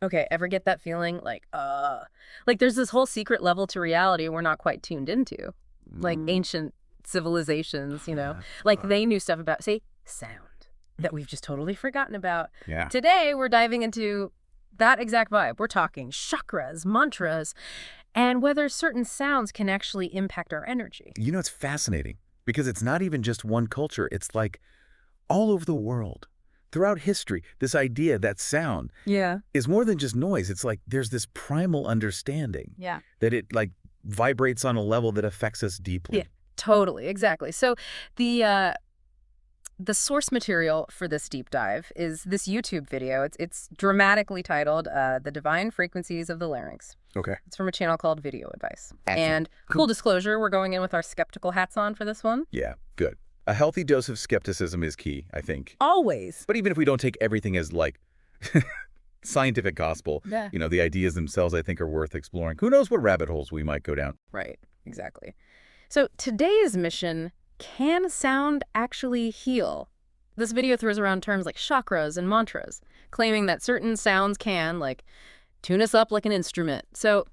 Okay, ever get that feeling like there's this whole secret level to reality we're not quite tuned into? Like Mm, ancient civilizations, yeah. like they knew stuff about, say, sound that we've just totally forgotten about. Yeah. Today, we're diving into that exact vibe. We're talking chakras, mantras, and whether certain sounds can actually impact our energy. You know, it's fascinating because it's not even just one culture. It's like all over the world. Throughout history, this idea that sound Yeah. is more than just noise. It's like there's this primal understanding Yeah. that it like vibrates on a level that affects us Yeah, deeply. totally, exactly. So the uh, the source material for this deep dive is this YouTube video. It's dramatically titled "The Divine Frequencies of the Larynx." Okay. It's from a channel called Video Advice. Excellent. And full disclosure, we're going in with our skeptical hats on for this one. Yeah, good. A healthy dose of skepticism is key, I think. Always. But even if we don't take everything as like scientific gospel, Yeah. the ideas themselves I think are worth exploring. Who knows what rabbit holes we might go down. Right, exactly. So today's mission: can sound actually heal? This video throws around terms like chakras and mantras, claiming that certain sounds can, like, tune us up like an instrument. So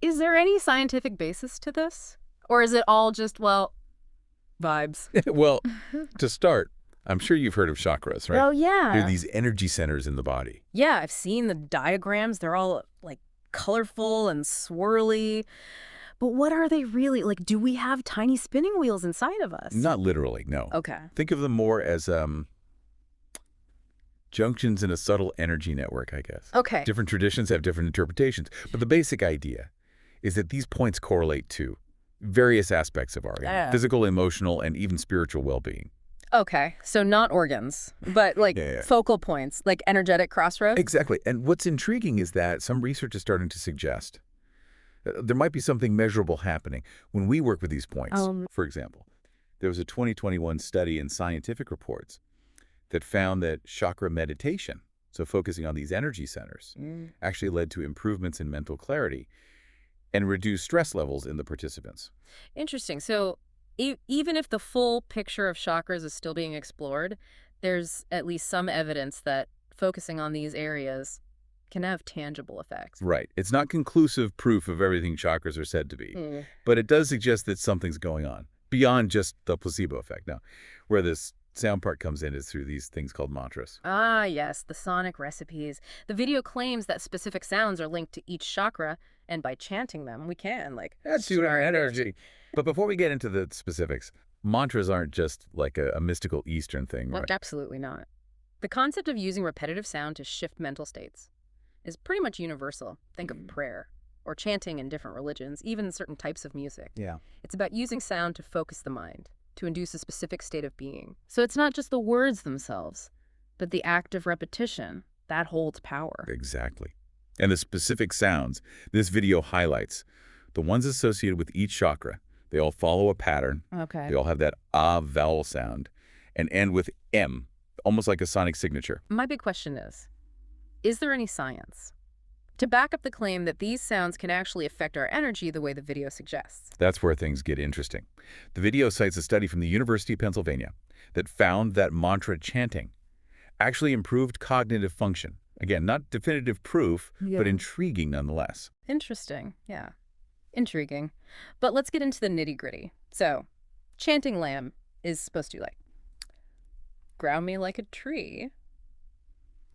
is there any scientific basis to this? Or is it all just, well, vibes? Well, to start, I'm sure you've heard of chakras, right? Oh, They're yeah. these energy centers in the body. Yeah, I've seen the diagrams. They're all, like, colorful and swirly. But what are they really? Like, do we have tiny spinning wheels inside of us? Not literally, no. Okay. Think of them more as junctions in a subtle energy network, I guess. Okay. Different traditions have different interpretations, but the basic idea is that these points correlate to various aspects of our Yeah. physical, emotional, and even spiritual well-being. Okay, so not organs, but like Yeah. focal points, like energetic crossroads? Exactly. And what's intriguing is that some research is starting to suggest there might be something measurable happening when we work with these points. For example, there was a 2021 study in Scientific Reports that found that chakra meditation, so focusing on these energy centers, actually led to improvements in mental clarity and reduced stress levels in the participants. Interesting. So even if the full picture of chakras is still being explored, there's at least some evidence that focusing on these areas can have tangible effects. Right. It's not conclusive proof of everything chakras are said to be, Mm. but it does suggest that something's going on beyond just the placebo effect. Now, where this sound part comes in is through these things called mantras. Ah, yes, the sonic recipes. The video claims that specific sounds are linked to each chakra, and by chanting them, we can, like, That's to our energy. But before we get into the specifics, mantras aren't just like a mystical Eastern thing, well, right? absolutely not. The concept of using repetitive sound to shift mental states is pretty much universal. Think of prayer or chanting in different religions, even certain types of music. Yeah. It's about using sound to focus the mind, to induce a specific state of being. So it's not just the words themselves, but the act of repetition that holds power. Exactly. And the specific sounds this video highlights, the ones associated with each chakra, they all follow a pattern. Okay. They all have that ah vowel sound and end with M, almost like a sonic signature. My big question is there any science to back up the claim that these sounds can actually affect our energy the way the video suggests? That's where things get interesting. The video cites a study from the University of Pennsylvania that found that mantra chanting actually improved cognitive function. Again, not definitive proof, but intriguing nonetheless. Interesting. Yeah. Intriguing. But let's get into the nitty-gritty. So, chanting lamb is supposed to, like, ground me like a tree.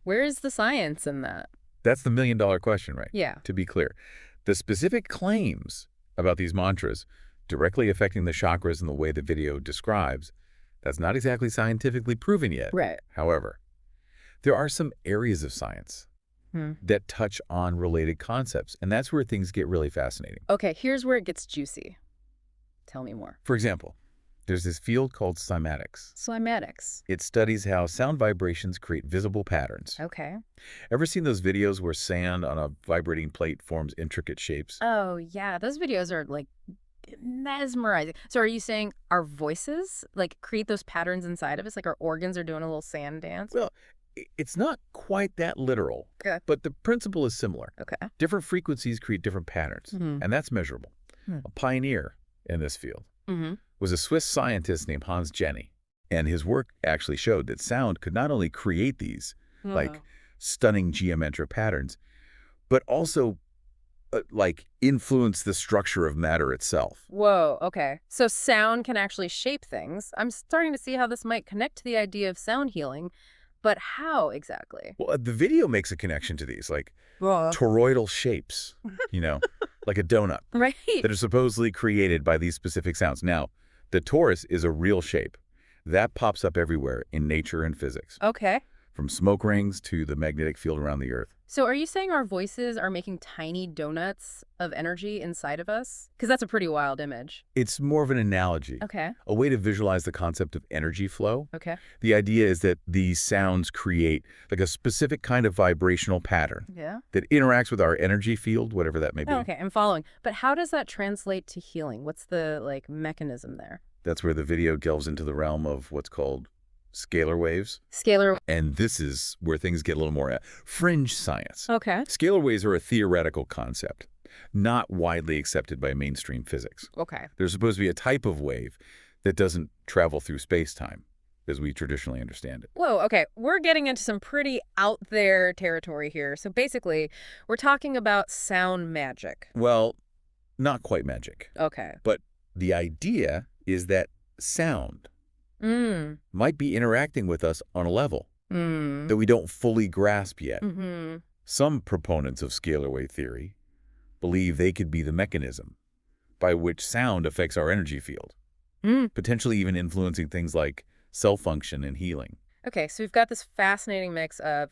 Where is the science in that? That's the million-dollar question, right? Yeah. To be clear, the specific claims about these mantras directly affecting the chakras in the way the video describes, that's not exactly scientifically proven yet. Right. However, there are some areas of science that touch on related concepts, and that's where things get really fascinating. Okay, here's where it gets juicy. Tell me more. For example, there's this field called cymatics. Cymatics. It studies how sound vibrations create visible patterns. Okay. Ever seen those videos where sand on a vibrating plate forms intricate shapes? Oh, yeah. Those videos are, like, mesmerizing. So are you saying our voices, like, create those patterns inside of us? Like our organs are doing a little sand dance? Well, it's not quite that literal, Okay. but the principle is similar. Okay. Different frequencies create different patterns, and that's measurable. A pioneer in this field was a Swiss scientist named Hans Jenny, and his work actually showed that sound could not only create these, like, stunning geometric patterns, but also like influence the structure of matter itself. Whoa, okay. So sound can actually shape things. I'm starting to see how this might connect to the idea of sound healing, but how exactly? Well, the video makes a connection to these, like Whoa. toroidal shapes, like a donut, Right. that are supposedly created by these specific sounds. Now, the torus is a real shape. That pops up everywhere in nature and physics, Okay. from smoke rings to the magnetic field around the Earth. So are you saying our voices are making tiny donuts of energy inside of us? Because that's a pretty wild image. It's more of an analogy, Okay. a way to visualize the concept of energy flow. Okay. The idea is that these sounds create like a specific kind of vibrational pattern Yeah. that interacts with our energy field, whatever that may be. Oh, okay, I'm following. But how does that translate to healing? What's the, mechanism there? That's where the video delves into the realm of what's called scalar waves. Scalar. And this is where things get a little more fringe science. Okay. Scalar waves are a theoretical concept, not widely accepted by mainstream physics. Okay. There's supposed to be a type of wave that doesn't travel through space-time as we traditionally understand it. Whoa, okay. We're getting into some pretty out there territory here. So basically, we're talking about sound magic. Well, not quite magic. Okay. But the idea is that sound might be interacting with us on a level that we don't fully grasp yet. Mm-hmm. Some proponents of scalar wave theory believe they could be the mechanism by which sound affects our energy field, potentially even influencing things like cell function and healing. Okay, so we've got this fascinating mix of,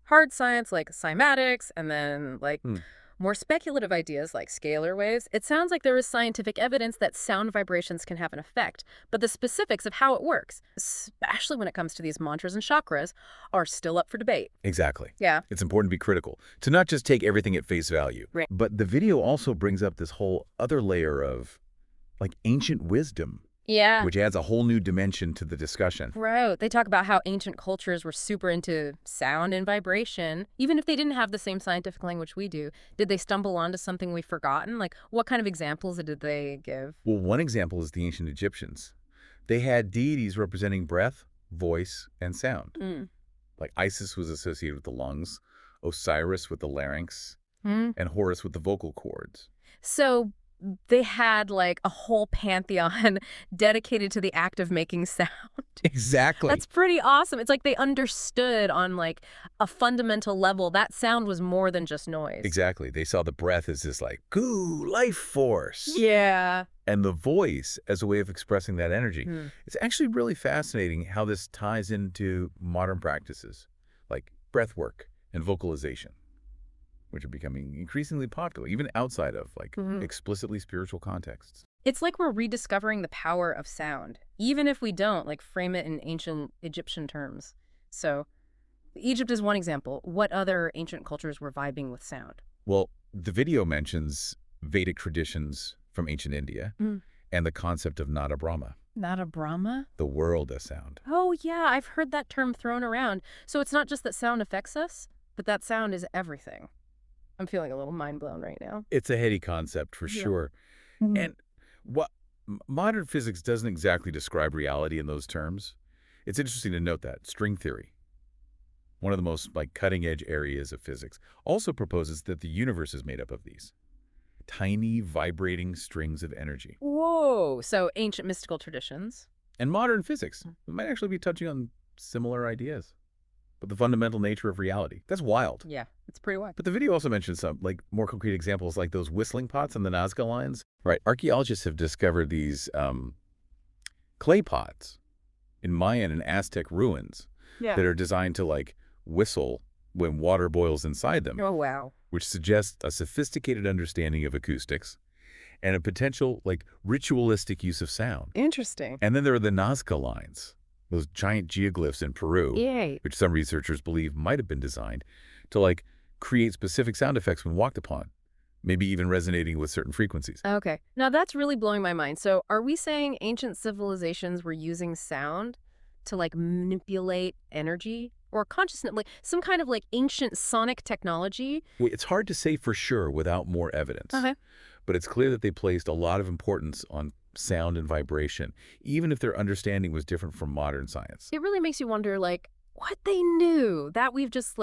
hard science, like cymatics, and then, more speculative ideas like scalar waves. It sounds like there is scientific evidence that sound vibrations can have an effect, but the specifics of how it works, especially when it comes to these mantras and chakras, are still up for debate. Exactly. Yeah. It's important to be critical, to not just take everything at face value. Right. But the video also brings up this whole other layer of, ancient wisdom, Yeah. which adds a whole new dimension to the discussion. Right. They talk about how ancient cultures were super into sound and vibration. Even if they didn't have the same scientific language we do, did they stumble onto something we've forgotten? What kind of examples did they give? Well, one example is the ancient Egyptians. They had deities representing breath, voice, and sound. Like Isis was associated with the lungs, Osiris with the larynx, and Horus with the vocal cords. So they had a whole pantheon dedicated to the act of making sound. Exactly. That's pretty awesome. It's like they understood on a fundamental level that sound was more than just noise. Exactly. They saw the breath as this goo, life force. Yeah. And the voice as a way of expressing that energy. It's actually really fascinating how this ties into modern practices like breath work and vocalization, which are becoming increasingly popular, even outside of explicitly spiritual contexts. It's like we're rediscovering the power of sound, even if we don't frame it in ancient Egyptian terms. So Egypt is one example. What other ancient cultures were vibing with sound? Well, the video mentions Vedic traditions from ancient India and the concept of Nada Brahma, Nada Brahma? the world as sound. Oh, yeah, I've heard that term thrown around. So it's not just that sound affects us, but that sound is everything. I'm feeling a little mind blown right now. It's a heady concept for sure. And what modern physics doesn't exactly describe reality in those terms. It's interesting to note that string theory, one of the most cutting edge areas of physics, also proposes that the universe is made up of these tiny vibrating strings of energy. Whoa! So ancient mystical traditions. And modern physics might actually be touching on similar ideas. But the fundamental nature of reality. That's wild. Yeah, it's pretty wild. But the video also mentions some more concrete examples like those whistling pots and the Nazca lines. Right. Archaeologists have discovered these clay pots in Mayan and Aztec ruins that are designed to whistle when water boils inside them. Oh, wow. Which suggests a sophisticated understanding of acoustics and a potential ritualistic use of sound. Interesting. And then there are the Nazca lines, those giant geoglyphs in Peru, Yay. which some researchers believe might have been designed to create specific sound effects when walked upon, maybe even resonating with certain frequencies. Okay. Now that's really blowing my mind. So are we saying ancient civilizations were using sound to manipulate energy or consciousness, some kind of ancient sonic technology? Well, it's hard to say for sure without more evidence. Okay. But it's clear that they placed a lot of importance on sound and vibration, even if their understanding was different from modern science. It really makes you wonder what they knew that we've just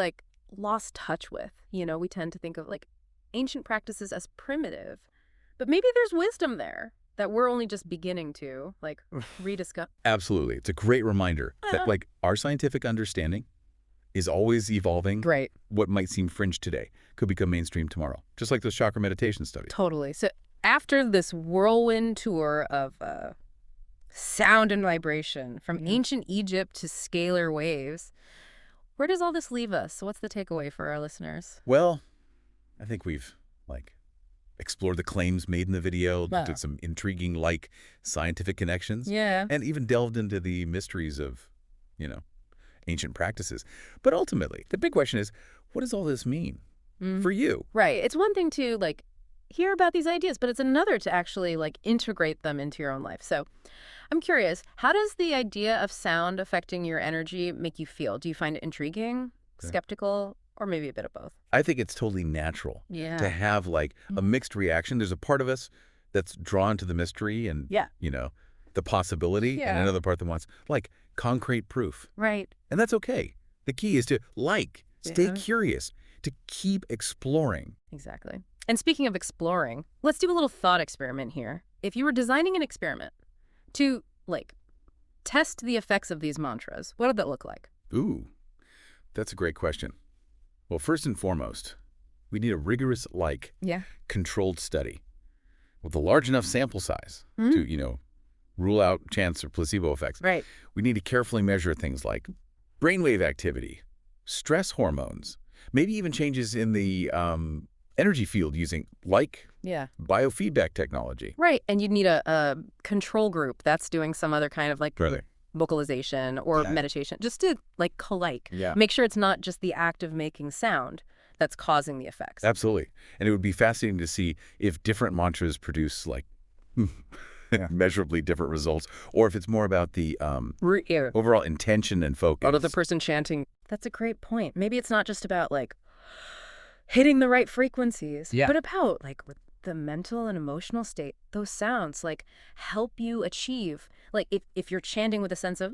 lost touch with. You know, we tend to think of like ancient practices as primitive, but maybe there's wisdom there that we're only just beginning to like rediscover. Absolutely. It's a great reminder that like our scientific understanding is always evolving. Right. What might seem fringe today could become mainstream tomorrow, just like those chakra meditation studies. Totally. So after this whirlwind tour of sound and vibration from ancient Egypt to scalar waves, where does all this leave us? So what's the takeaway for our listeners? Well, I think we've like explored the claims made in the video, did some intriguing like scientific connections, and even delved into the mysteries of, you know, ancient practices. But ultimately, the big question is, what does all this mean for you? Right. It's one thing to like hear about these ideas, but it's another to actually like integrate them into your own life. So I'm curious, how does the idea of sound affecting your energy make you feel? Do you find it intriguing, skeptical, or maybe a bit of both? I think it's totally natural to have like a mixed reaction. There's a part of us that's drawn to the mystery and, you know, the possibility, and another part that wants like concrete proof. Right. And that's okay. The key is to stay curious, to keep exploring. Exactly. And speaking of exploring, let's do a little thought experiment here. If you were designing an experiment to, like, test the effects of these mantras, what would that look like? Ooh, that's a great question. Well, first and foremost, we need a rigorous, controlled study with a large enough sample size to, you know, rule out chance or placebo effects. Right. We need to carefully measure things like brainwave activity, stress hormones, maybe even changes in the energy field using biofeedback technology. Right. And you'd need a control group that's doing some other kind of like vocalization or meditation, just to like make sure it's not just the act of making sound that's causing the effects. Absolutely. And it would be fascinating to see if different mantras produce like measurably different results, or if it's more about the overall intention and focus. Or the person chanting. That's a great point. Maybe it's not just about like hitting the right frequencies, but about like with the mental and emotional state, those sounds like help you achieve. Like if you're chanting with a sense of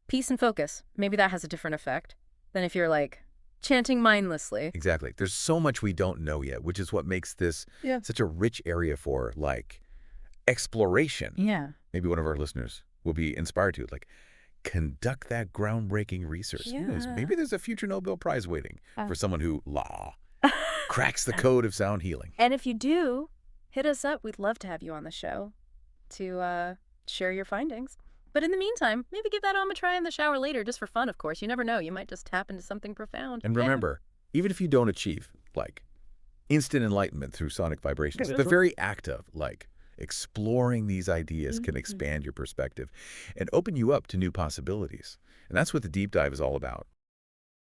peace and focus, maybe that has a different effect than if you're like chanting mindlessly. Exactly. There's so much we don't know yet, which is what makes this such a rich area for like exploration. Maybe one of our listeners will be inspired to like conduct that groundbreaking research. Maybe there's a future Nobel Prize waiting for someone who cracks the code of sound healing. And if you do, hit us up. We'd love to have you on the show to share your findings. But in the meantime, maybe give that a try in the shower later, just for fun, of course. You never know. You might just tap into something profound. And remember, even if you don't achieve like instant enlightenment through sonic vibrations, the very act of like exploring these ideas can expand your perspective and open you up to new possibilities. And that's what the deep dive is all about.